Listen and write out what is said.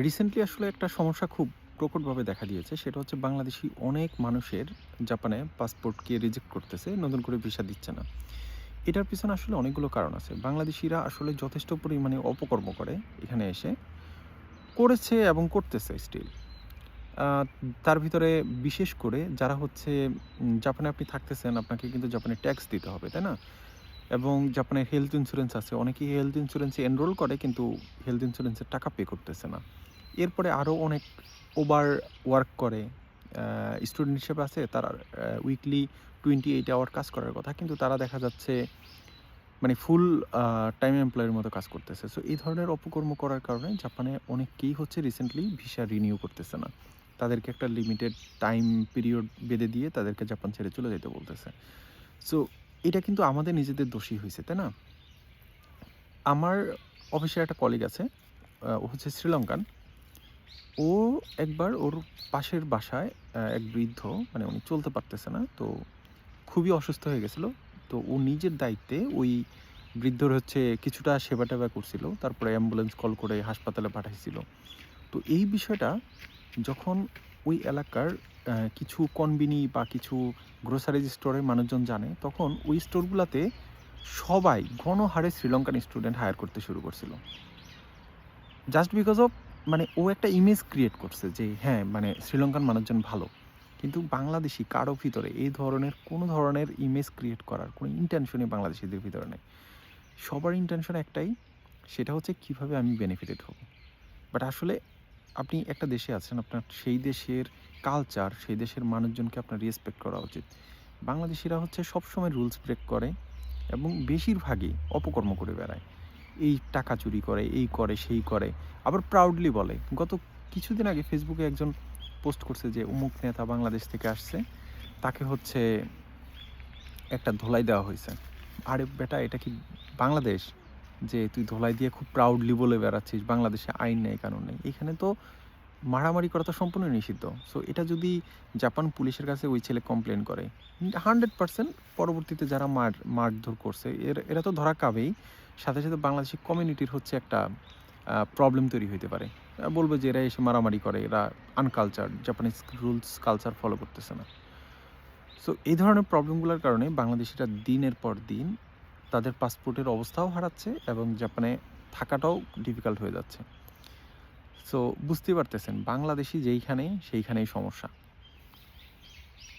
Recently আসলে একটা সমস্যা খুব প্রকটভাবে দেখা দিয়েছে। সেটা হচ্ছে বাংলাদেশী অনেক মানুষের জাপানে পাসপোর্টকে রিজেক্ট করতেছে, নতুন করে ভিসা দিচ্ছে না। এটার পিছনে আসলে অনেকগুলো কারণ আছে। বাংলাদেশীরা আসলে যথেষ্ট পরিমাণে অপকর্ম করে এখানে এসে, করেছে এবং করতেছে স্টিল। আ তার ভিতরে বিশেষ করে যারা হচ্ছে জাপানে আপনি থাকতেছেন, আপনাকে কিন্তু জাপানে ট্যাক্স দিতে হবে, তাই না? এবং জাপানের হেলথ ইন্সুরেন্স আছে। অনেকেই হেলথ ইন্সুরেন্সে এনরোল করে কিন্তু হেলথ ইন্সুরেন্সের টাকা পে করতেছে না। এরপরে আরও অনেক ওভার ওয়ার্ক করে। স্টুডেন্ট হিসেবে আছে তারা উইকলি 28 আওয়ার কাজ করার কথা। কিন্তু তারা দেখা যাচ্ছে মানে ফুল টাইম এমপ্লয়ির মতো কাজ করতেছে। সো এই ধরনের অপকর্ম করার কারণে জাপানে অনেকেই হচ্ছে রিসেন্টলি ভিসা রিনিউ করতেছে না। তাদেরকে একটা লিমিটেড টাইম পিরিয়ড বেঁধে দিয়ে তাদেরকে জাপান ছেড়ে চলে যেতে বলতেছে। সো এটা কিন্তু আমাদের নিজেদের দোষই হইছে, তাই না? আমার অফিসের একটা কলিগ আছে। ও হচ্ছে শ্রীলঙ্কান। ও একবার ওর পাশের বাসায় এক বৃদ্ধ, মানে উনি চলতে পারতেছে না। তো খুবই অসুস্থ হয়ে গেছিল। তো ও নিজের দায়িত্বে ওই বৃদ্ধর হচ্ছে কিছুটা সেবা-টেবা করছিল। তারপরে অ্যাম্বুলেন্স কল করে হাসপাতালে পাঠাইছিল। তো এই বিষয়টা যখন ওই এলাকার কিছু কনবিনি বা কিছু গ্রোসারিজ স্টোরের মানুষজন জানে, তখন ওই স্টোরগুলাতে সবাই ঘনহারে শ্রীলঙ্কান স্টুডেন্ট হায়ার করতে শুরু করছিল। জাস্ট বিকজ অফ, মানে ও একটা ইমেজ ক্রিয়েট করছে যে হ্যাঁ, মানে শ্রীলঙ্কান মানুষজন ভালো। কিন্তু বাংলাদেশী কারো ভিতরে এই ধরনের কোনো ধরনের ইমেজ ক্রিয়েট করার কোনো ইনটেনশনই বাংলাদেশীদের ভিতরে নেই। সবার ইনটেনশন একটাই, সেটা হচ্ছে কিভাবে আমি বেনিফিটেড হব। বাট আসলে আপনি একটা দেশে আছেন, আপনার সেই দেশের কালচার, সেই দেশের মানুষজনকে আপনার রেসপেক্ট করা উচিত। বাংলাদেশিরা হচ্ছে সবসময় রুলস ব্রেক করে এবং বেশিরভাগই অপকর্ম করে বেড়ায়। এই টাকা চুরি করে, এই করে, সেই করে। আবার প্রাউডলি বলে। গত কিছুদিন আগে ফেসবুকে একজন পোস্ট করছে যে অমুক নেতা বাংলাদেশ থেকে আসছে। তাকে হচ্ছে একটা ধোলাই দেওয়া হইছে। আরে বেটা, এটা কি বাংলাদেশ? যে তুই ধোলাই দিয়ে খুব প্রাউডলি বলে বেড়াচ্ছিস বাংলাদেশে আইন নেই, কানুন নেই। এখানে তো মারামারি করা তো সম্পূর্ণ নিষিদ্ধ। সো এটা যদি জাপান পুলিশের কাছে ওই ছেলে কমপ্লেইন করে, 100% পরবর্তীতে যারা মারধর করছে এরা তো ধরা খাবেই। সাথে, সাথে বাংলাদেশি কমিউনিটির হচ্ছে একটা প্রবলেম তৈরি হইতে পারে। বলবে যে এরা এসে মারামারি করে, এরা আনকালচারড, জাপানিজ রুলস কালচার ফলো করতেছে না। সো এই ধরনের প্রবলেমগুলোর কারণে বাংলাদেশিরা দিনের পর দিন তাদের পাসপোর্টের অবস্থাও হারাচ্ছে এবং জাপানে থাকাটাও ডিফিকাল্ট হয়ে যাচ্ছে। সো বুঝতেই পারতেছেন বাংলাদেশি যেইখানে সেইখানেই সমস্যা।